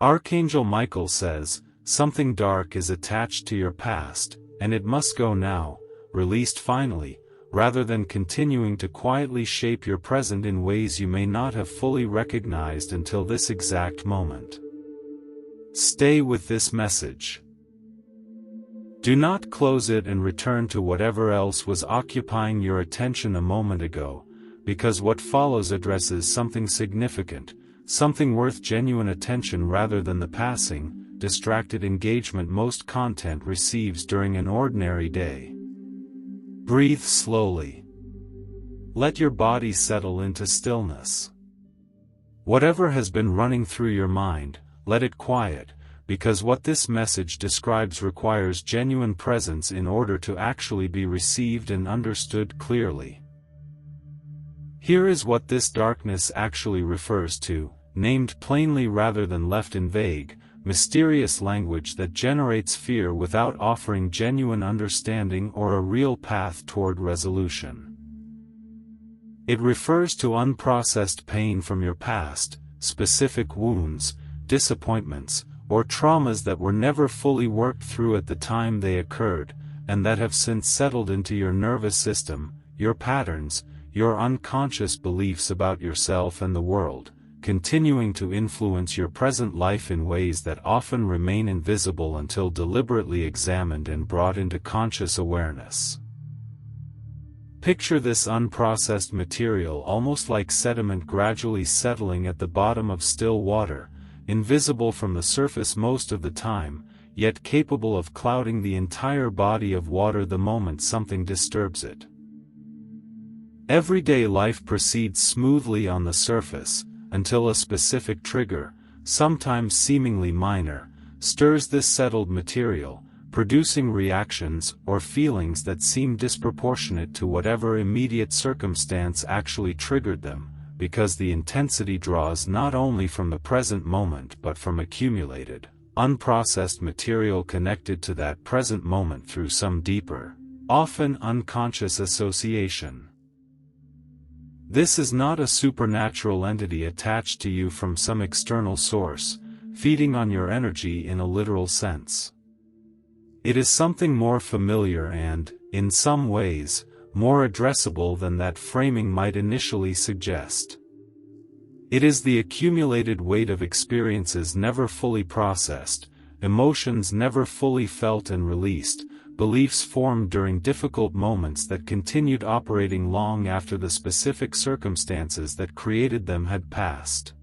Archangel Michael says, something dark is attached to your past, and it must go now, released finally, rather than continuing to quietly shape your present in ways you may not have fully recognized until this exact moment. Stay with this message. Do not close it and return to whatever else was occupying your attention a moment ago, because what follows addresses something significant, something worth genuine attention rather than the passing, distracted engagement most content receives during an ordinary day. Breathe slowly. Let your body settle into stillness. Whatever has been running through your mind, let it quiet, because what this message describes requires genuine presence in order to actually be received and understood clearly. Here is what this darkness actually refers to, named plainly rather than left in vague, mysterious language that generates fear without offering genuine understanding or a real path toward resolution. It refers to unprocessed pain from your past, specific wounds, disappointments, or traumas that were never fully worked through at the time they occurred, and that have since settled into your nervous system, your patterns, your unconscious beliefs about yourself and the world, continuing to influence your present life in ways that often remain invisible until deliberately examined and brought into conscious awareness. Picture this unprocessed material almost like sediment gradually settling at the bottom of still water, invisible from the surface most of the time, yet capable of clouding the entire body of water the moment something disturbs it. Everyday life proceeds smoothly on the surface, until a specific trigger, sometimes seemingly minor, stirs this settled material, producing reactions or feelings that seem disproportionate to whatever immediate circumstance actually triggered them, because the intensity draws not only from the present moment but from accumulated, unprocessed material connected to that present moment through some deeper, often unconscious association. This is not a supernatural entity attached to you from some external source, feeding on your energy in a literal sense. It is something more familiar and, in some ways, more addressable than that framing might initially suggest. It is the accumulated weight of experiences never fully processed, emotions never fully felt and released, beliefs formed during difficult moments that continued operating long after the specific circumstances that created them had passed.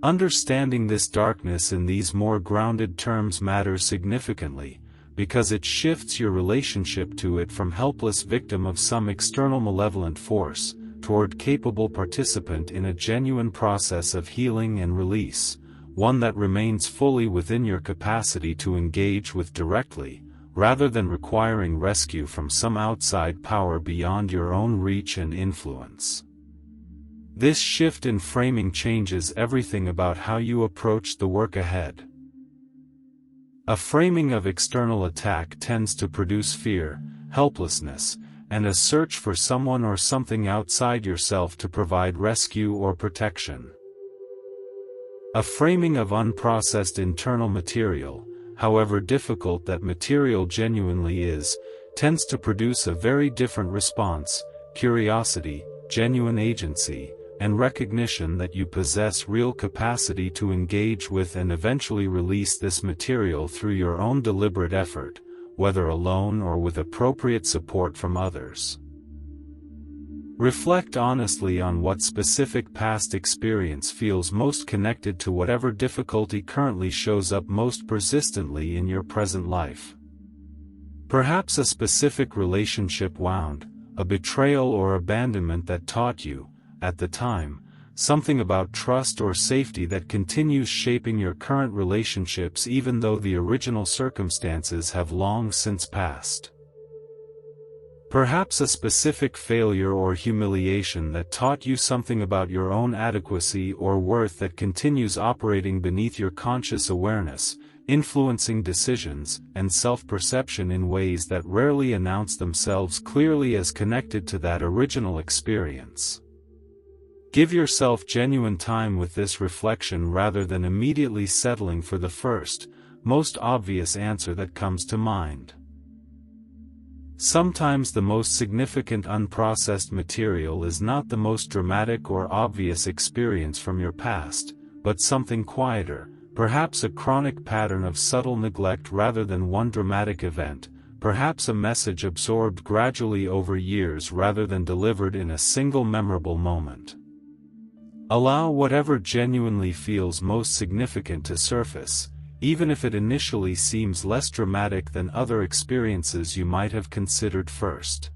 Understanding this darkness in these more grounded terms matters significantly, because it shifts your relationship to it from helpless victim of some external malevolent force, toward capable participant in a genuine process of healing and release, one that remains fully within your capacity to engage with directly, rather than requiring rescue from some outside power beyond your own reach and influence. This shift in framing changes everything about how you approach the work ahead. A framing of external attack tends to produce fear, helplessness, and a search for someone or something outside yourself to provide rescue or protection. A framing of unprocessed internal material, however difficult that material genuinely is, tends to produce a very different response: curiosity, genuine agency, and recognition that you possess real capacity to engage with and eventually release this material through your own deliberate effort, whether alone or with appropriate support from others. Reflect honestly on what specific past experience feels most connected to whatever difficulty currently shows up most persistently in your present life. Perhaps a specific relationship wound, a betrayal or abandonment that taught you, at the time, something about trust or safety that continues shaping your current relationships even though the original circumstances have long since passed. Perhaps a specific failure or humiliation that taught you something about your own adequacy or worth that continues operating beneath your conscious awareness, influencing decisions and self-perception in ways that rarely announce themselves clearly as connected to that original experience. Give yourself genuine time with this reflection rather than immediately settling for the first, most obvious answer that comes to mind. Sometimes the most significant unprocessed material is not the most dramatic or obvious experience from your past, but something quieter, perhaps a chronic pattern of subtle neglect rather than one dramatic event, perhaps a message absorbed gradually over years rather than delivered in a single memorable moment. Allow whatever genuinely feels most significant to surface, even if it initially seems less dramatic than other experiences you might have considered first.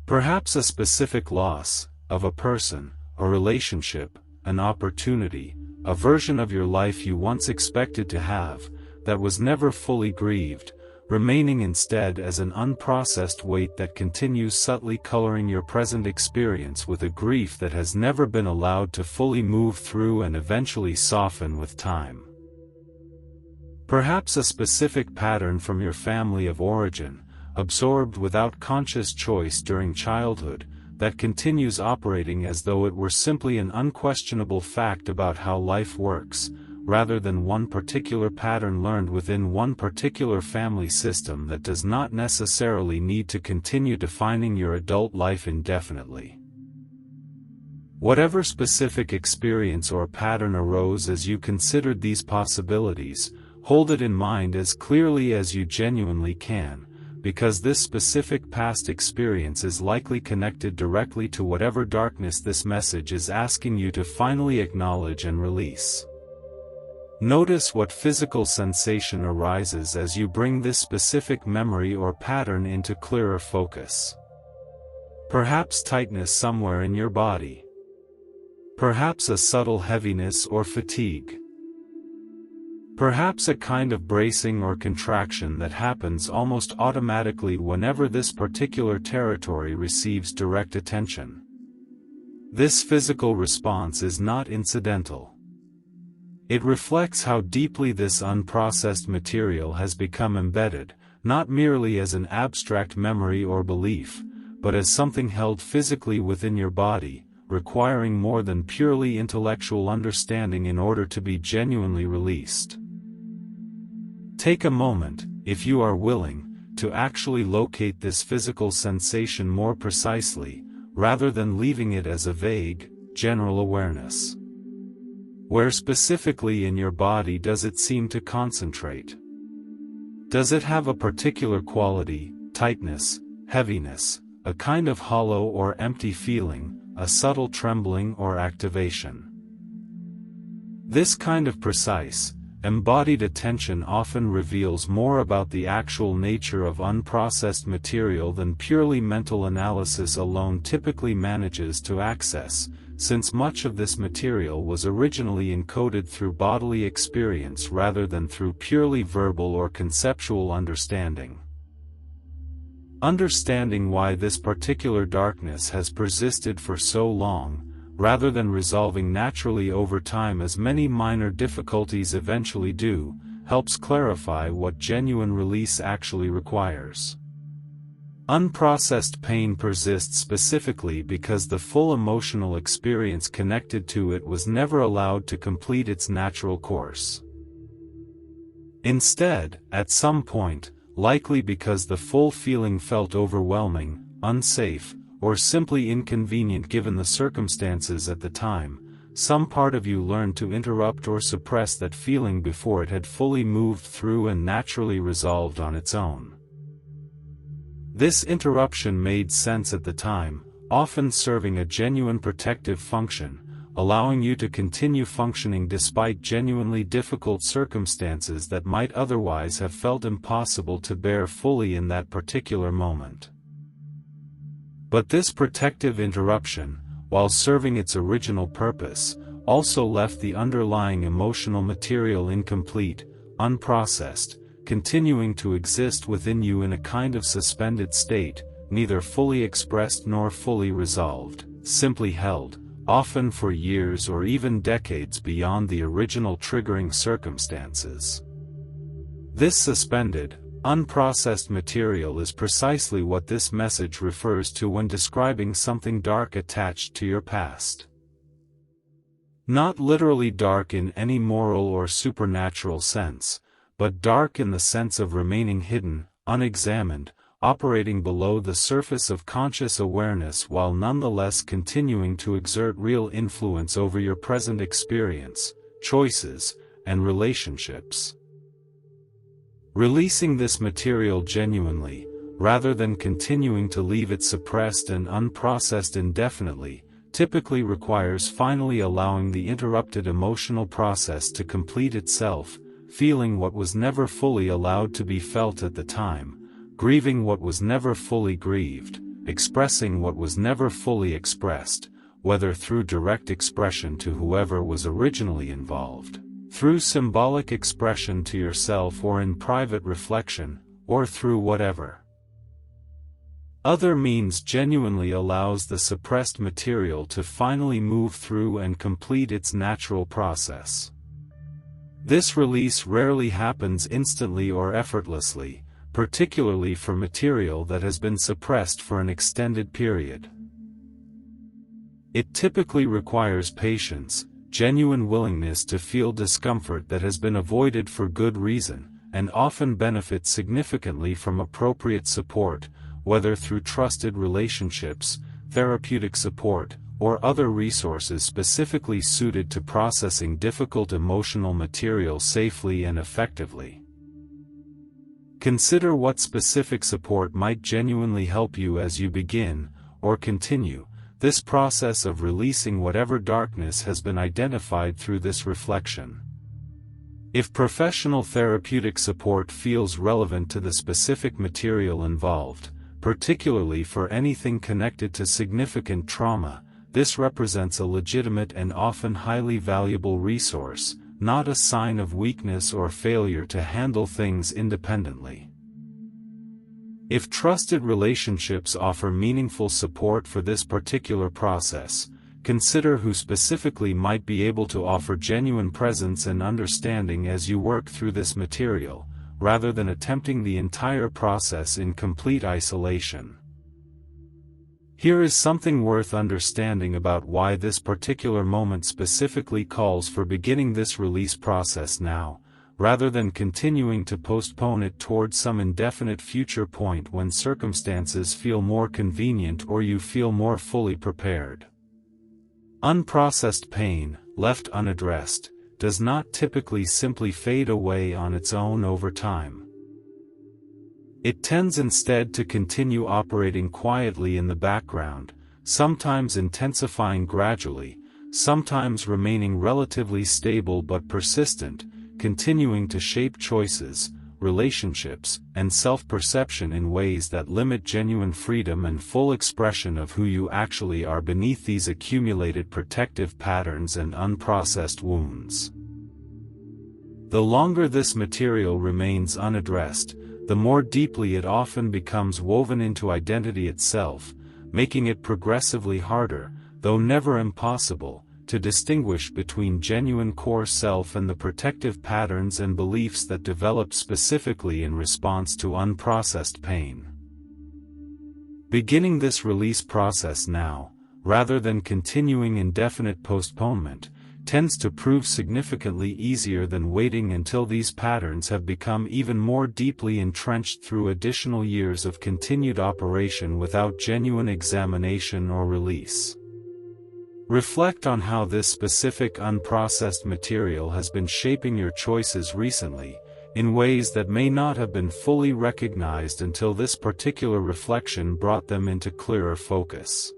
Perhaps a specific loss, of a person, a relationship, an opportunity, a version of your life you once expected to have, that was never fully grieved, remaining instead as an unprocessed weight that continues subtly coloring your present experience with a grief that has never been allowed to fully move through and eventually soften with time. Perhaps a specific pattern from your family of origin, absorbed without conscious choice during childhood, that continues operating as though it were simply an unquestionable fact about how life works, rather than one particular pattern learned within one particular family system that does not necessarily need to continue defining your adult life indefinitely. Whatever specific experience or pattern arose as you considered these possibilities, hold it in mind as clearly as you genuinely can, because this specific past experience is likely connected directly to whatever darkness this message is asking you to finally acknowledge and release. Notice what physical sensation arises as you bring this specific memory or pattern into clearer focus. Perhaps tightness somewhere in your body. Perhaps a subtle heaviness or fatigue. Perhaps a kind of bracing or contraction that happens almost automatically whenever this particular territory receives direct attention. This physical response is not incidental. It reflects how deeply this unprocessed material has become embedded, not merely as an abstract memory or belief, but as something held physically within your body, requiring more than purely intellectual understanding in order to be genuinely released. Take a moment, if you are willing, to actually locate this physical sensation more precisely, rather than leaving it as a vague, general awareness. Where specifically in your body does it seem to concentrate? Does it have a particular quality, tightness, heaviness, a kind of hollow or empty feeling, a subtle trembling or activation? This kind of precise, embodied attention often reveals more about the actual nature of unprocessed material than purely mental analysis alone typically manages to access, since much of this material was originally encoded through bodily experience rather than through purely verbal or conceptual understanding. Understanding why this particular darkness has persisted for so long, rather than resolving naturally over time as many minor difficulties eventually do, helps clarify what genuine release actually requires. Unprocessed pain persists specifically because the full emotional experience connected to it was never allowed to complete its natural course. Instead, at some point, likely because the full feeling felt overwhelming, unsafe, or simply inconvenient given the circumstances at the time, some part of you learned to interrupt or suppress that feeling before it had fully moved through and naturally resolved on its own. This interruption made sense at the time, often serving a genuine protective function, allowing you to continue functioning despite genuinely difficult circumstances that might otherwise have felt impossible to bear fully in that particular moment. But this protective interruption, while serving its original purpose, also left the underlying emotional material incomplete, unprocessed, continuing to exist within you in a kind of suspended state, neither fully expressed nor fully resolved, simply held, often for years or even decades beyond the original triggering circumstances. This suspended, Unprocessed material is precisely what this message refers to when describing something dark attached to your past. Not literally dark in any moral or supernatural sense, but dark in the sense of remaining hidden, unexamined, operating below the surface of conscious awareness while nonetheless continuing to exert real influence over your present experience, choices, and relationships. Releasing this material genuinely, rather than continuing to leave it suppressed and unprocessed indefinitely, typically requires finally allowing the interrupted emotional process to complete itself, feeling what was never fully allowed to be felt at the time, grieving what was never fully grieved, expressing what was never fully expressed, whether through direct expression to whoever was originally involved, through symbolic expression to yourself or in private reflection, or through whatever other means genuinely allows the suppressed material to finally move through and complete its natural process. This release rarely happens instantly or effortlessly, particularly for material that has been suppressed for an extended period. It typically requires patience, genuine willingness to feel discomfort that has been avoided for good reason, and often benefits significantly from appropriate support, whether through trusted relationships, therapeutic support, or other resources specifically suited to processing difficult emotional material safely and effectively. Consider what specific support might genuinely help you as you begin, or continue, this process of releasing whatever darkness has been identified through this reflection. If professional therapeutic support feels relevant to the specific material involved, particularly for anything connected to significant trauma, this represents a legitimate and often highly valuable resource, not a sign of weakness or failure to handle things independently. If trusted relationships offer meaningful support for this particular process, consider who specifically might be able to offer genuine presence and understanding as you work through this material, rather than attempting the entire process in complete isolation. Here is something worth understanding about why this particular moment specifically calls for beginning this release process now, rather than continuing to postpone it towards some indefinite future point when circumstances feel more convenient or you feel more fully prepared. Unprocessed pain, left unaddressed, does not typically simply fade away on its own over time. It tends instead to continue operating quietly in the background, sometimes intensifying gradually, sometimes remaining relatively stable but persistent, continuing to shape choices, relationships, and self-perception in ways that limit genuine freedom and full expression of who you actually are beneath these accumulated protective patterns and unprocessed wounds. The longer this material remains unaddressed, the more deeply it often becomes woven into identity itself, making it progressively harder, though never impossible, to distinguish between genuine core self and the protective patterns and beliefs that developed specifically in response to unprocessed pain. Beginning this release process now, rather than continuing indefinite postponement, tends to prove significantly easier than waiting until these patterns have become even more deeply entrenched through additional years of continued operation without genuine examination or release. Reflect on how this specific unprocessed material has been shaping your choices recently, in ways that may not have been fully recognized until this particular reflection brought them into clearer focus.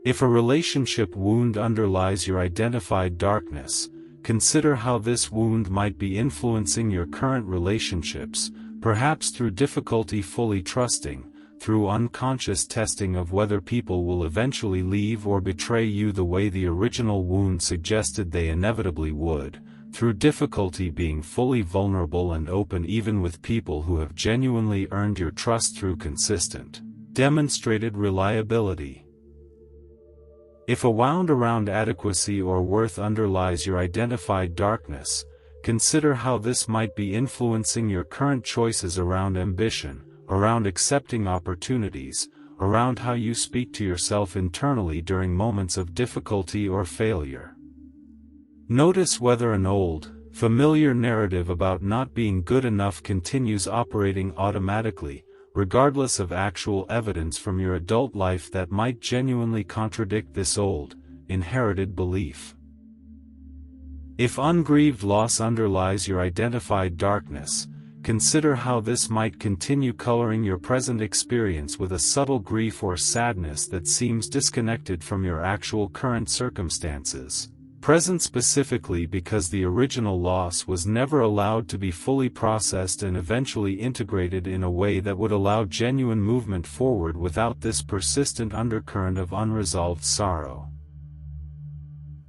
If a relationship wound underlies your identified darkness, consider how this wound might be influencing your current relationships, perhaps through difficulty fully trusting, through unconscious testing of whether people will eventually leave or betray you the way the original wound suggested they inevitably would, through difficulty being fully vulnerable and open even with people who have genuinely earned your trust through consistent, demonstrated reliability. If a wound around adequacy or worth underlies your identified darkness, consider how this might be influencing your current choices around ambition, around accepting opportunities, around how you speak to yourself internally during moments of difficulty or failure. Notice whether an old, familiar narrative about not being good enough continues operating automatically, regardless of actual evidence from your adult life that might genuinely contradict this old, inherited belief. If ungrieved loss underlies your identified darkness, consider how this might continue coloring your present experience with a subtle grief or sadness that seems disconnected from your actual current circumstances. Present specifically because the original loss was never allowed to be fully processed and eventually integrated in a way that would allow genuine movement forward without this persistent undercurrent of unresolved sorrow.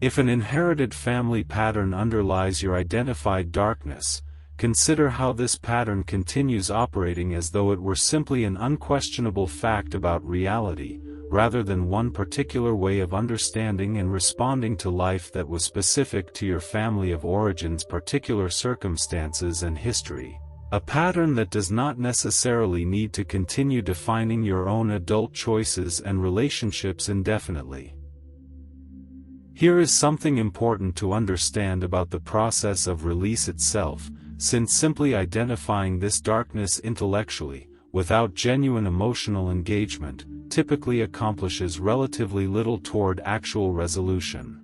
If an inherited family pattern underlies your identified darkness, consider how this pattern continues operating as though it were simply an unquestionable fact about reality, rather than one particular way of understanding and responding to life that was specific to your family of origin's particular circumstances and history. A pattern that does not necessarily need to continue defining your own adult choices and relationships indefinitely. Here is something important to understand about the process of release itself, since simply identifying this darkness intellectually, without genuine emotional engagement, typically accomplishes relatively little toward actual resolution.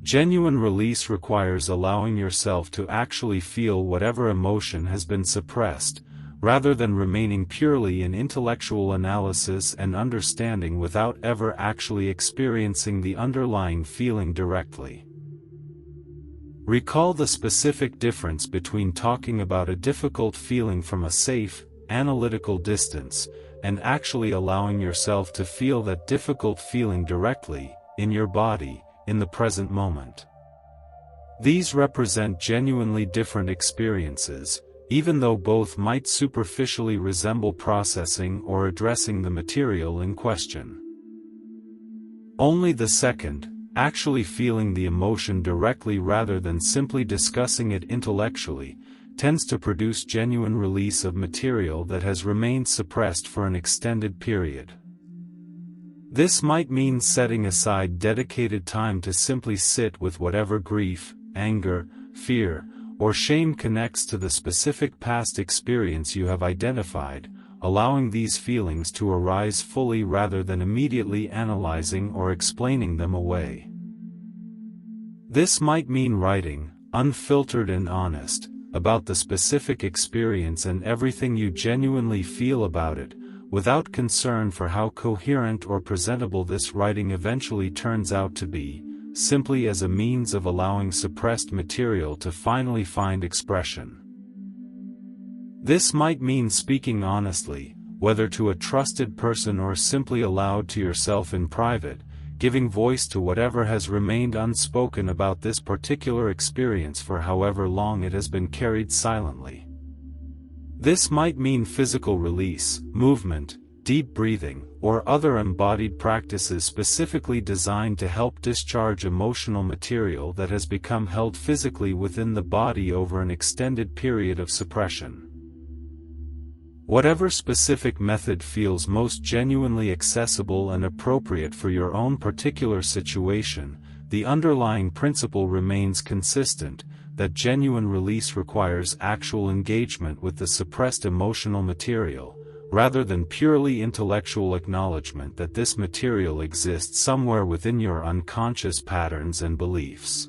Genuine release requires allowing yourself to actually feel whatever emotion has been suppressed, rather than remaining purely in intellectual analysis and understanding without ever actually experiencing the underlying feeling directly. Recall the specific difference between talking about a difficult feeling from a safe, analytical distance, and actually allowing yourself to feel that difficult feeling directly, in your body, in the present moment. These represent genuinely different experiences, even though both might superficially resemble processing or addressing the material in question. Only the second, actually feeling the emotion directly rather than simply discussing it intellectually, tends to produce genuine release of material that has remained suppressed for an extended period. This might mean setting aside dedicated time to simply sit with whatever grief, anger, fear, or shame connects to the specific past experience you have identified, allowing these feelings to arise fully rather than immediately analyzing or explaining them away. This might mean writing, unfiltered and honest, about the specific experience and everything you genuinely feel about it, without concern for how coherent or presentable this writing eventually turns out to be, simply as a means of allowing suppressed material to finally find expression. This might mean speaking honestly, whether to a trusted person or simply aloud to yourself in private, giving voice to whatever has remained unspoken about this particular experience for however long it has been carried silently. This might mean physical release, movement, deep breathing, or other embodied practices specifically designed to help discharge emotional material that has become held physically within the body over an extended period of suppression. Whatever specific method feels most genuinely accessible and appropriate for your own particular situation, the underlying principle remains consistent, that genuine release requires actual engagement with the suppressed emotional material, rather than purely intellectual acknowledgement that this material exists somewhere within your unconscious patterns and beliefs.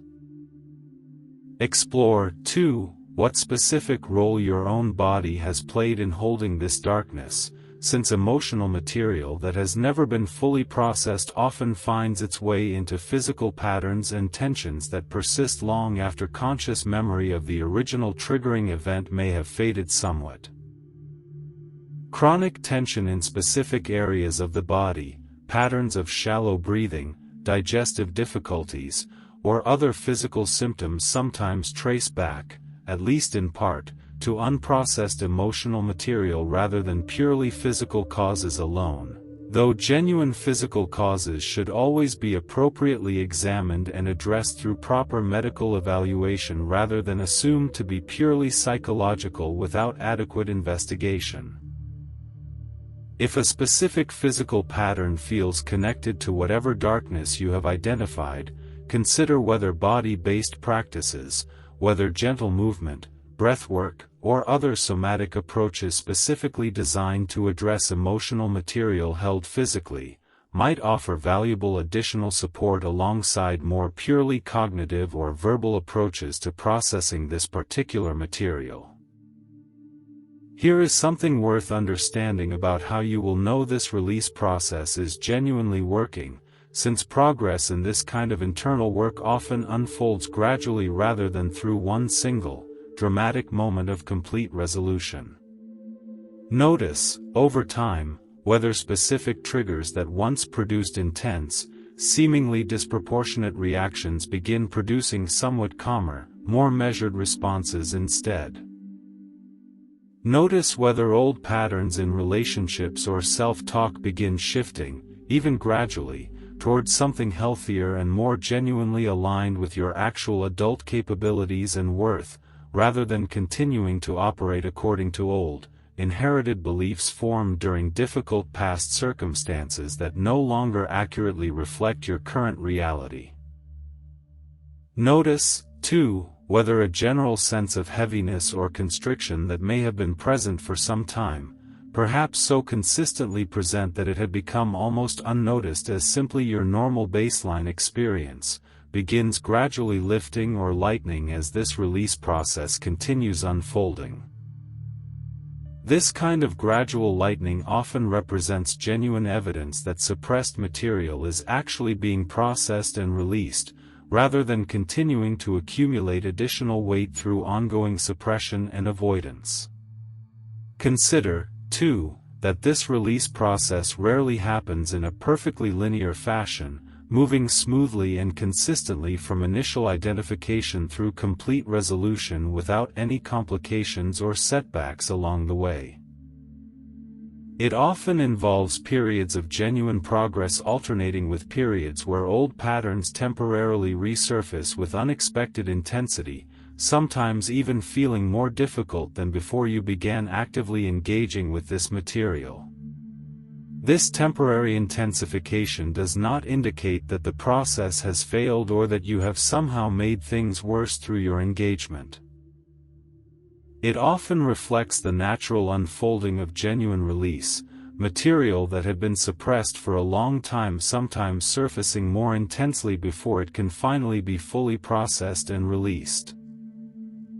Explore, too, what specific role your own body has played in holding this darkness, since emotional material that has never been fully processed often finds its way into physical patterns and tensions that persist long after conscious memory of the original triggering event may have faded somewhat. Chronic tension in specific areas of the body, patterns of shallow breathing, digestive difficulties, or other physical symptoms sometimes trace back, at least in part, to unprocessed emotional material rather than purely physical causes alone. though genuine physical causes should always be appropriately examined and addressed through proper medical evaluation rather than assumed to be purely psychological without adequate investigation. If a specific physical pattern feels connected to whatever darkness you have identified, consider whether body-based practices, whether gentle movement, breathwork, or other somatic approaches specifically designed to address emotional material held physically, might offer valuable additional support alongside more purely cognitive or verbal approaches to processing this particular material. Here is something worth understanding about how you will know this release process is genuinely working, since progress in this kind of internal work often unfolds gradually rather than through one single, dramatic moment of complete resolution. Notice, over time, whether specific triggers that once produced intense, seemingly disproportionate reactions begin producing somewhat calmer, more measured responses instead. Notice whether old patterns in relationships or self-talk begin shifting, even gradually, towards something healthier and more genuinely aligned with your actual adult capabilities and worth, rather than continuing to operate according to old, inherited beliefs formed during difficult past circumstances that no longer accurately reflect your current reality. Notice, too, whether a general sense of heaviness or constriction that may have been present for some time, perhaps so consistently present that it had become almost unnoticed as simply your normal baseline experience, begins gradually lifting or lightening as this release process continues unfolding. This kind of gradual lightening often represents genuine evidence that suppressed material is actually being processed and released, rather than continuing to accumulate additional weight through ongoing suppression and avoidance. Consider, too, that this release process rarely happens in a perfectly linear fashion, moving smoothly and consistently from initial identification through complete resolution without any complications or setbacks along the way. It often involves periods of genuine progress alternating with periods where old patterns temporarily resurface with unexpected intensity, sometimes even feeling more difficult than before you began actively engaging with this material. This temporary intensification does not indicate that the process has failed or that you have somehow made things worse through your engagement. It often reflects the natural unfolding of genuine release, material that had been suppressed for a long time sometimes surfacing more intensely before it can finally be fully processed and released.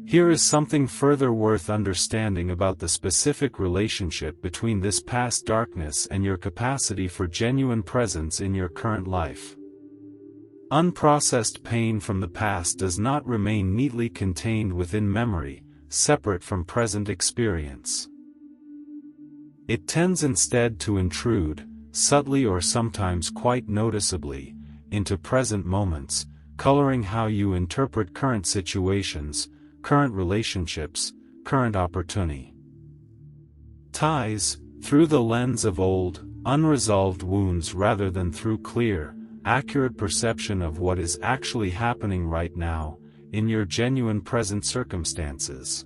Here is something further worth understanding about the specific relationship between this past darkness and your capacity for genuine presence in your current life. Unprocessed pain from the past does not remain neatly contained within memory, separate from present experience. It tends instead to intrude, subtly or sometimes quite noticeably, into present moments, coloring how you interpret current situations, current relationships, current opportunity. Ties, through the lens of old, unresolved wounds rather than through clear, accurate perception of what is actually happening right now, in your genuine present circumstances.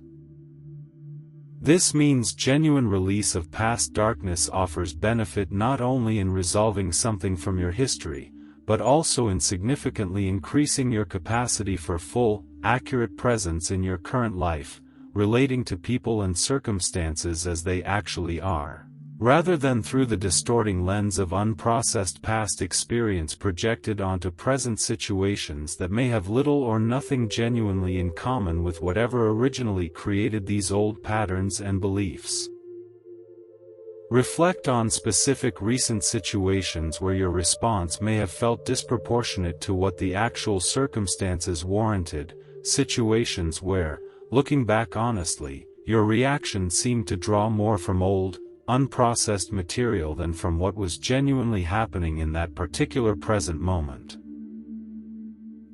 This means genuine release of past darkness offers benefit not only in resolving something from your history, but also in significantly increasing your capacity for full, accurate presence in your current life, relating to people and circumstances as they actually are, rather than through the distorting lens of unprocessed past experience projected onto present situations that may have little or nothing genuinely in common with whatever originally created these old patterns and beliefs. Reflect on specific recent situations where your response may have felt disproportionate to what the actual circumstances warranted, situations where, looking back honestly, your reaction seemed to draw more from old, unprocessed material than from what was genuinely happening in that particular present moment.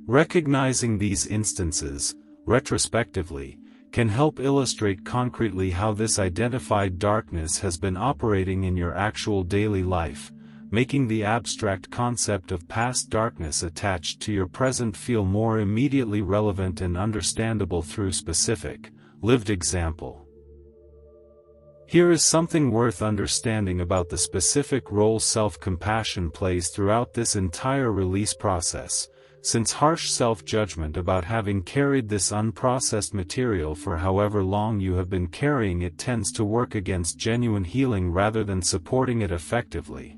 Recognizing these instances, retrospectively, can help illustrate concretely how this identified darkness has been operating in your actual daily life, making the abstract concept of past darkness attached to your present feel more immediately relevant and understandable through specific, lived example. Here is something worth understanding about the specific role self-compassion plays throughout this entire release process, since harsh self-judgment about having carried this unprocessed material for however long you have been carrying it tends to work against genuine healing rather than supporting it effectively.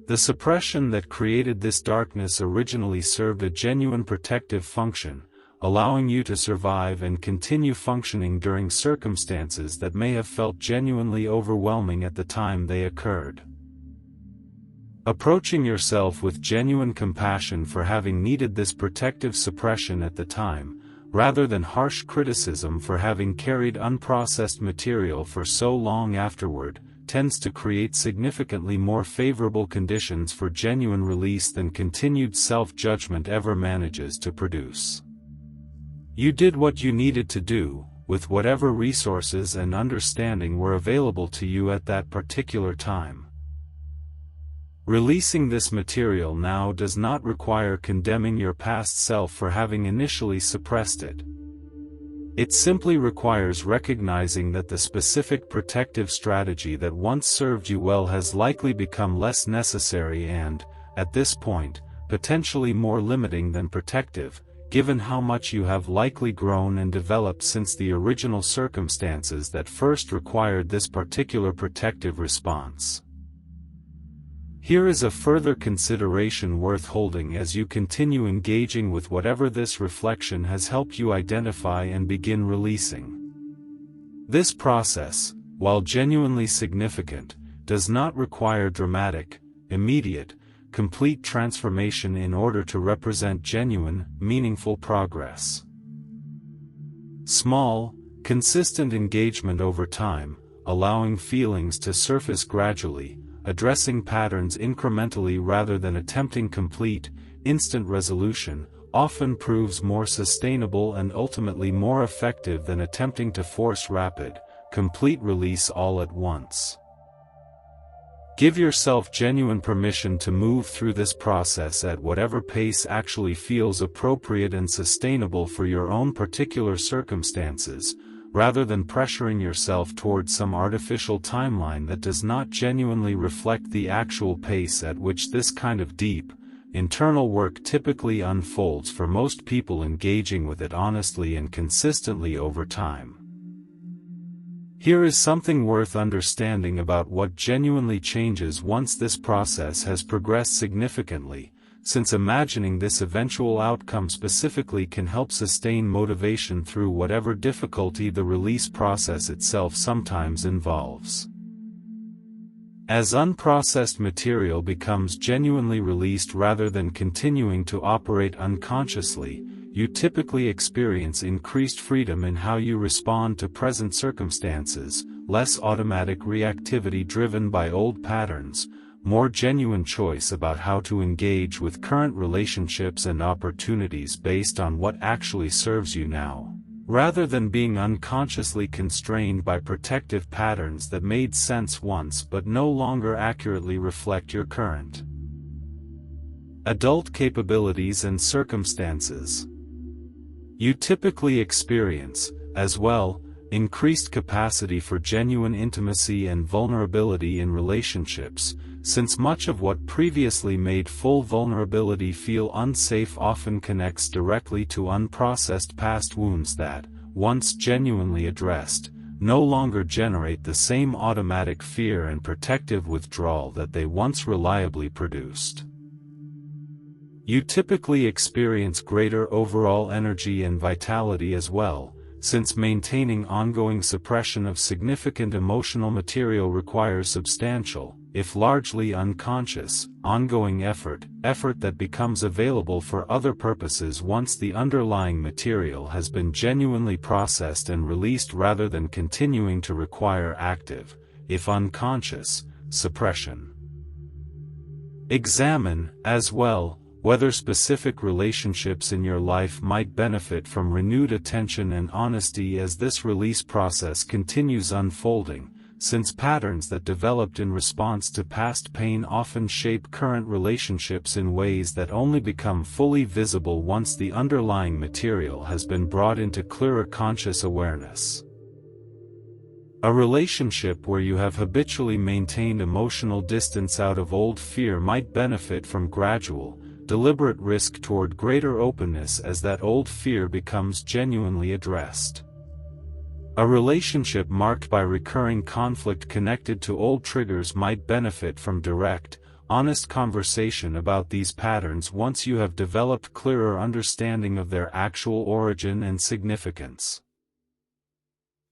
The suppression that created this darkness originally served a genuine protective function, allowing you to survive and continue functioning during circumstances that may have felt genuinely overwhelming at the time they occurred. Approaching yourself with genuine compassion for having needed this protective suppression at the time, rather than harsh criticism for having carried unprocessed material for so long afterward, tends to create significantly more favorable conditions for genuine release than continued self-judgment ever manages to produce. You did what you needed to do, with whatever resources and understanding were available to you at that particular time. Releasing this material now does not require condemning your past self for having initially suppressed it. It simply requires recognizing that the specific protective strategy that once served you well has likely become less necessary and, at this point, potentially more limiting than protective, given how much you have likely grown and developed since the original circumstances that first required this particular protective response. Here is a further consideration worth holding as you continue engaging with whatever this reflection has helped you identify and begin releasing. This process, while genuinely significant, does not require dramatic, immediate, complete transformation in order to represent genuine, meaningful progress. Small, consistent engagement over time, allowing feelings to surface gradually, addressing patterns incrementally rather than attempting complete, instant resolution, often proves more sustainable and ultimately more effective than attempting to force rapid, complete release all at once. Give yourself genuine permission to move through this process at whatever pace actually feels appropriate and sustainable for your own particular circumstances, rather than pressuring yourself towards some artificial timeline that does not genuinely reflect the actual pace at which this kind of deep, internal work typically unfolds for most people engaging with it honestly and consistently over time. Here is something worth understanding about what genuinely changes once this process has progressed significantly, since imagining this eventual outcome specifically can help sustain motivation through whatever difficulty the release process itself sometimes involves. As unprocessed material becomes genuinely released rather than continuing to operate unconsciously, you typically experience increased freedom in how you respond to present circumstances, less automatic reactivity driven by old patterns, more genuine choice about how to engage with current relationships and opportunities based on what actually serves you now, rather than being unconsciously constrained by protective patterns that made sense once but no longer accurately reflect your current adult capabilities and circumstances. You typically experience, as well, increased capacity for genuine intimacy and vulnerability in relationships, since much of what previously made full vulnerability feel unsafe often connects directly to unprocessed past wounds that, once genuinely addressed, no longer generate the same automatic fear and protective withdrawal that they once reliably produced. You typically experience greater overall energy and vitality as well, since maintaining ongoing suppression of significant emotional material requires substantial, if largely unconscious, ongoing effort that becomes available for other purposes once the underlying material has been genuinely processed and released rather than continuing to require active, if unconscious, suppression. Examine, as well, whether specific relationships in your life might benefit from renewed attention and honesty as this release process continues unfolding, since patterns that developed in response to past pain often shape current relationships in ways that only become fully visible once the underlying material has been brought into clearer conscious awareness. A relationship where you have habitually maintained emotional distance out of old fear might benefit from gradual, deliberate risk toward greater openness as that old fear becomes genuinely addressed. A relationship marked by recurring conflict connected to old triggers might benefit from direct, honest conversation about these patterns once you have developed clearer understanding of their actual origin and significance.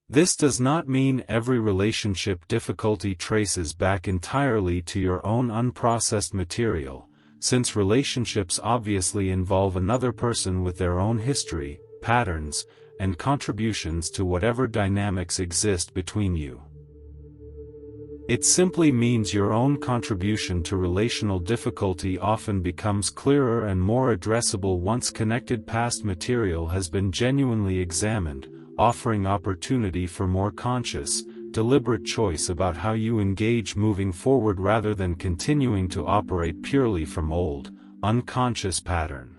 This does not mean every relationship difficulty traces back entirely to your own unprocessed material, since relationships obviously involve another person with their own history, patterns, and contributions to whatever dynamics exist between you. It simply means your own contribution to relational difficulty often becomes clearer and more addressable once connected past material has been genuinely examined, offering opportunity for more conscious, deliberate choice about how you engage moving forward rather than continuing to operate purely from old, unconscious pattern.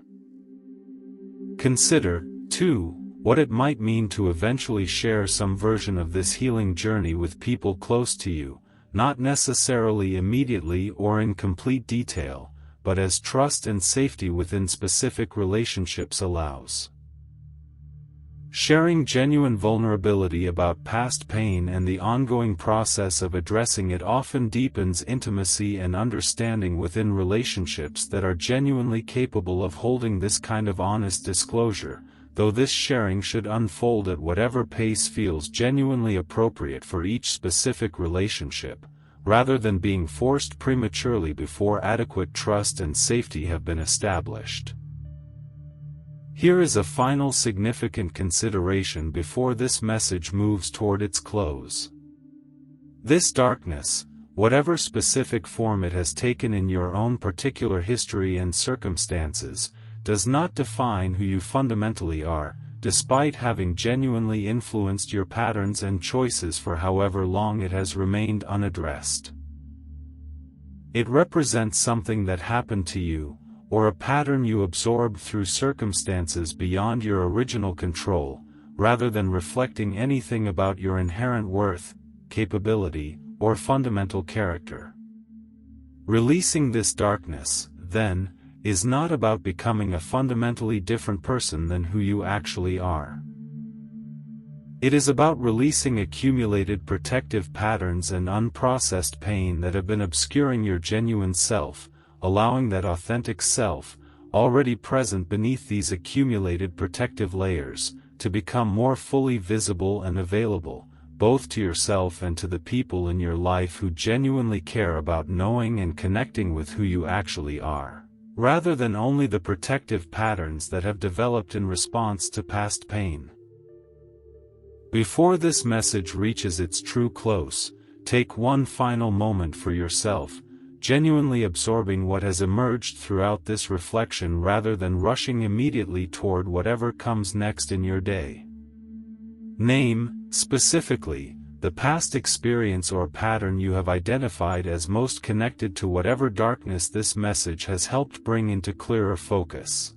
Consider, too, what it might mean to eventually share some version of this healing journey with people close to you, not necessarily immediately or in complete detail, but as trust and safety within specific relationships allows. Sharing genuine vulnerability about past pain and the ongoing process of addressing it often deepens intimacy and understanding within relationships that are genuinely capable of holding this kind of honest disclosure, though this sharing should unfold at whatever pace feels genuinely appropriate for each specific relationship, rather than being forced prematurely before adequate trust and safety have been established. Here is a final significant consideration before this message moves toward its close. This darkness, whatever specific form it has taken in your own particular history and circumstances, does not define who you fundamentally are, despite having genuinely influenced your patterns and choices for however long it has remained unaddressed. It represents something that happened to you, or a pattern you absorbed through circumstances beyond your original control, rather than reflecting anything about your inherent worth, capability, or fundamental character. Releasing this darkness, then, is not about becoming a fundamentally different person than who you actually are. It is about releasing accumulated protective patterns and unprocessed pain that have been obscuring your genuine self, allowing that authentic self, already present beneath these accumulated protective layers, to become more fully visible and available, both to yourself and to the people in your life who genuinely care about knowing and connecting with who you actually are, rather than only the protective patterns that have developed in response to past pain. Before this message reaches its true close, take one final moment for yourself, genuinely absorbing what has emerged throughout this reflection rather than rushing immediately toward whatever comes next in your day. Name, specifically, the past experience or pattern you have identified as most connected to whatever darkness this message has helped bring into clearer focus.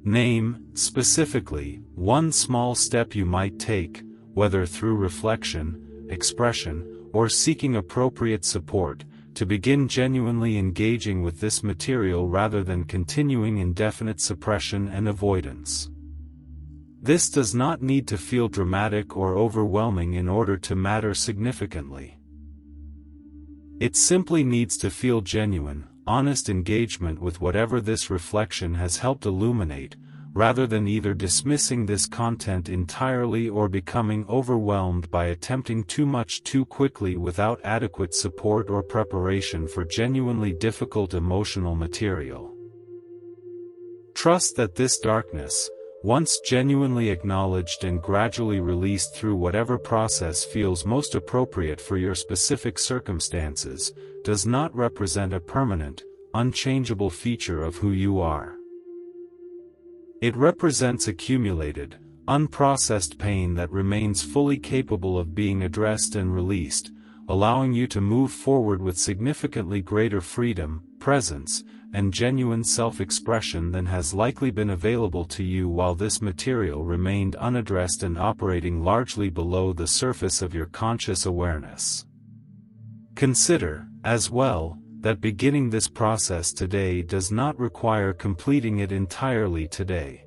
Name, specifically, one small step you might take, whether through reflection, expression, or seeking appropriate support, to begin genuinely engaging with this material rather than continuing indefinite suppression and avoidance. This does not need to feel dramatic or overwhelming in order to matter significantly. It simply needs to feel genuine, honest engagement with whatever this reflection has helped illuminate, rather than either dismissing this content entirely or becoming overwhelmed by attempting too much too quickly without adequate support or preparation for genuinely difficult emotional material. Trust that this darkness, once genuinely acknowledged and gradually released through whatever process feels most appropriate for your specific circumstances, does not represent a permanent, unchangeable feature of who you are. It represents accumulated, unprocessed pain that remains fully capable of being addressed and released, allowing you to move forward with significantly greater freedom, presence, and genuine self-expression than has likely been available to you while this material remained unaddressed and operating largely below the surface of your conscious awareness. Consider, as well, that beginning this process today does not require completing it entirely today.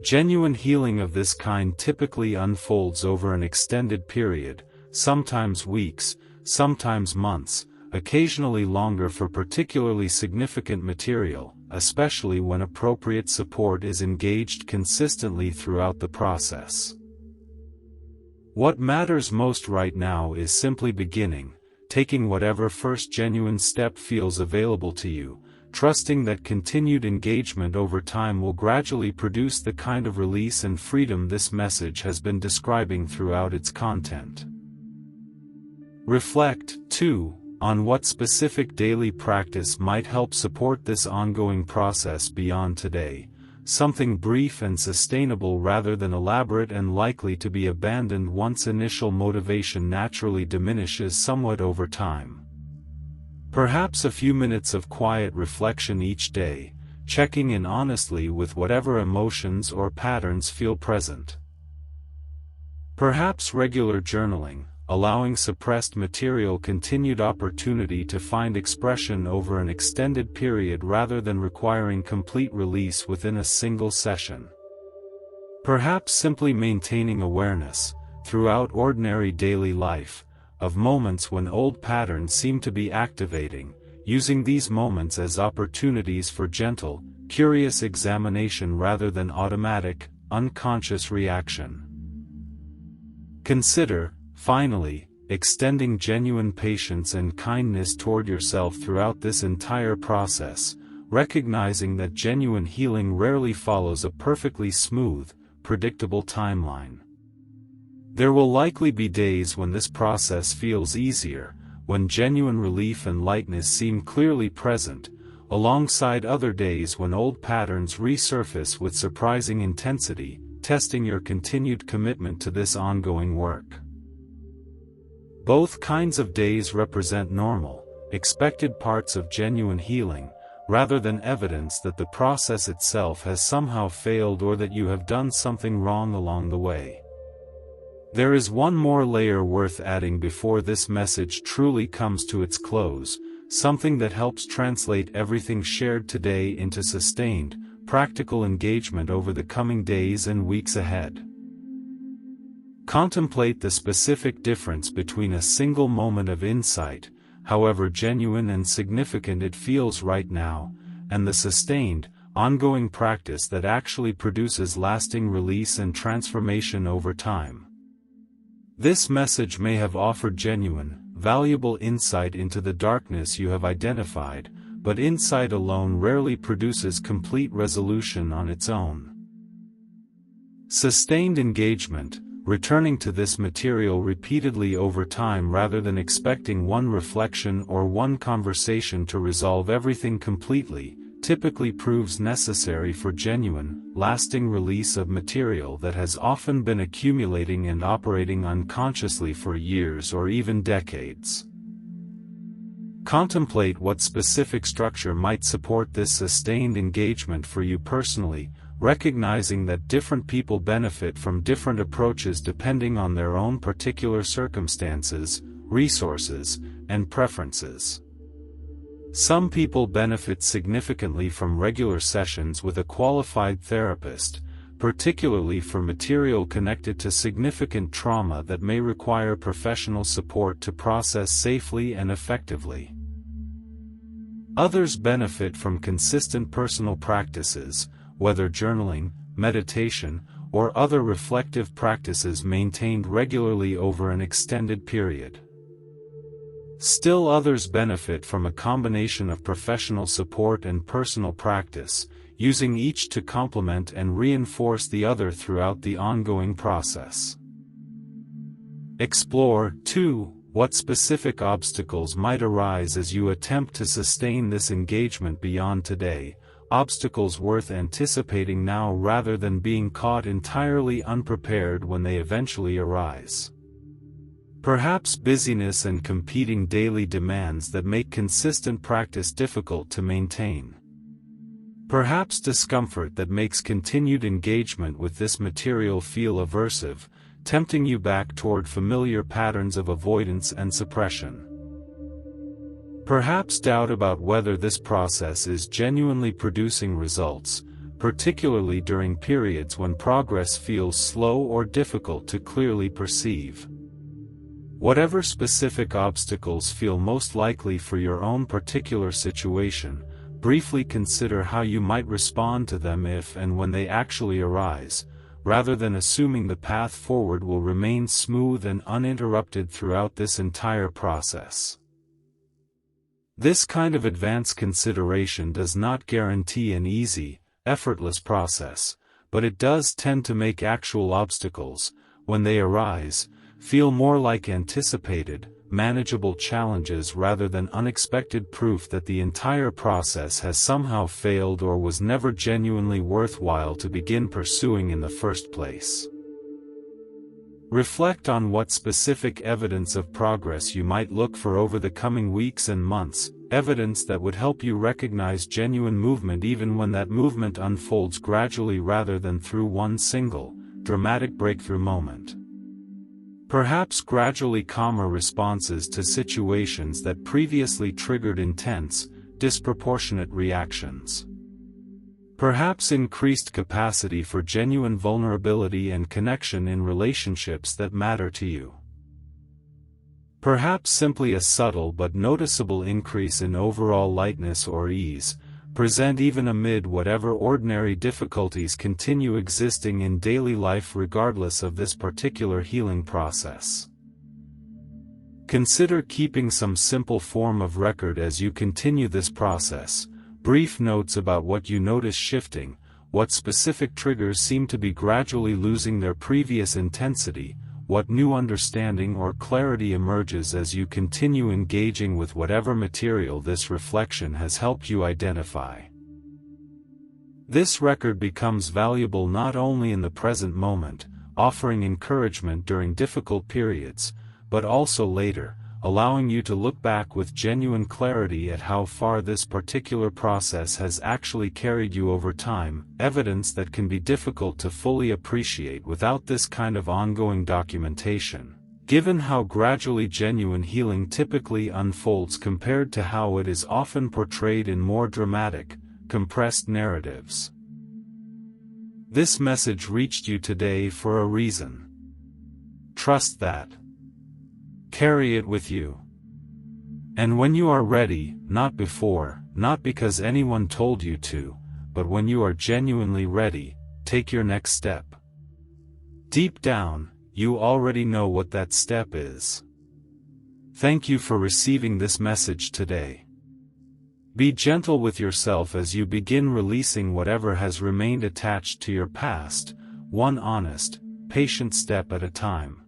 Genuine healing of this kind typically unfolds over an extended period, sometimes weeks, sometimes months, occasionally longer for particularly significant material, especially when appropriate support is engaged consistently throughout the process. What matters most right now is simply beginning, taking whatever first genuine step feels available to you, trusting that continued engagement over time will gradually produce the kind of release and freedom this message has been describing throughout its content. Reflect, too, on what specific daily practice might help support this ongoing process beyond today, something brief and sustainable rather than elaborate and likely to be abandoned once initial motivation naturally diminishes somewhat over time. Perhaps a few minutes of quiet reflection each day, checking in honestly with whatever emotions or patterns feel present. Perhaps regular journaling, allowing suppressed material continued opportunity to find expression over an extended period rather than requiring complete release within a single session. Perhaps simply maintaining awareness, throughout ordinary daily life, of moments when old patterns seem to be activating, using these moments as opportunities for gentle, curious examination rather than automatic, unconscious reaction. Consider, finally, extending genuine patience and kindness toward yourself throughout this entire process, recognizing that genuine healing rarely follows a perfectly smooth, predictable timeline. There will likely be days when this process feels easier, when genuine relief and lightness seem clearly present, alongside other days when old patterns resurface with surprising intensity, testing your continued commitment to this ongoing work. Both kinds of days represent normal, expected parts of genuine healing, rather than evidence that the process itself has somehow failed or that you have done something wrong along the way. There is one more layer worth adding before this message truly comes to its close, something that helps translate everything shared today into sustained, practical engagement over the coming days and weeks ahead. Contemplate the specific difference between a single moment of insight, however genuine and significant it feels right now, and the sustained, ongoing practice that actually produces lasting release and transformation over time. This message may have offered genuine, valuable insight into the darkness you have identified, but insight alone rarely produces complete resolution on its own. Sustained engagement, returning to this material repeatedly over time rather than expecting one reflection or one conversation to resolve everything completely, typically proves necessary for genuine, lasting release of material that has often been accumulating and operating unconsciously for years or even decades. Contemplate what specific structure might support this sustained engagement for you personally, recognizing that different people benefit from different approaches depending on their own particular circumstances, resources, and preferences. Some people benefit significantly from regular sessions with a qualified therapist, particularly for material connected to significant trauma that may require professional support to process safely and effectively. Others benefit from consistent personal practices, whether journaling, meditation, or other reflective practices maintained regularly over an extended period. Still others benefit from a combination of professional support and personal practice, using each to complement and reinforce the other throughout the ongoing process. Explore, too, what specific obstacles might arise as you attempt to sustain this engagement beyond today, obstacles worth anticipating now rather than being caught entirely unprepared when they eventually arise. Perhaps busyness and competing daily demands that make consistent practice difficult to maintain. Perhaps discomfort that makes continued engagement with this material feel aversive, tempting you back toward familiar patterns of avoidance and suppression. Perhaps doubt about whether this process is genuinely producing results, particularly during periods when progress feels slow or difficult to clearly perceive. Whatever specific obstacles feel most likely for your own particular situation, briefly consider how you might respond to them if and when they actually arise, rather than assuming the path forward will remain smooth and uninterrupted throughout this entire process. This kind of advanced consideration does not guarantee an easy, effortless process, but it does tend to make actual obstacles, when they arise, feel more like anticipated, manageable challenges rather than unexpected proof that the entire process has somehow failed or was never genuinely worthwhile to begin pursuing in the first place. Reflect on what specific evidence of progress you might look for over the coming weeks and months, evidence that would help you recognize genuine movement even when that movement unfolds gradually rather than through one single, dramatic breakthrough moment. Perhaps gradually calmer responses to situations that previously triggered intense, disproportionate reactions. Perhaps increased capacity for genuine vulnerability and connection in relationships that matter to you. Perhaps simply a subtle but noticeable increase in overall lightness or ease, present even amid whatever ordinary difficulties continue existing in daily life regardless of this particular healing process. Consider keeping some simple form of record as you continue this process, brief notes about what you notice shifting, what specific triggers seem to be gradually losing their previous intensity, what new understanding or clarity emerges as you continue engaging with whatever material this reflection has helped you identify. This record becomes valuable not only in the present moment, offering encouragement during difficult periods, but also later, allowing you to look back with genuine clarity at how far this particular process has actually carried you over time, evidence that can be difficult to fully appreciate without this kind of ongoing documentation, given how gradually genuine healing typically unfolds compared to how it is often portrayed in more dramatic, compressed narratives. This message reached you today for a reason. Trust that. Carry it with you. And when you are ready, not before, not because anyone told you to, but when you are genuinely ready, take your next step. Deep down, you already know what that step is. Thank you for receiving this message today. Be gentle with yourself as you begin releasing whatever has remained attached to your past, one honest, patient step at a time.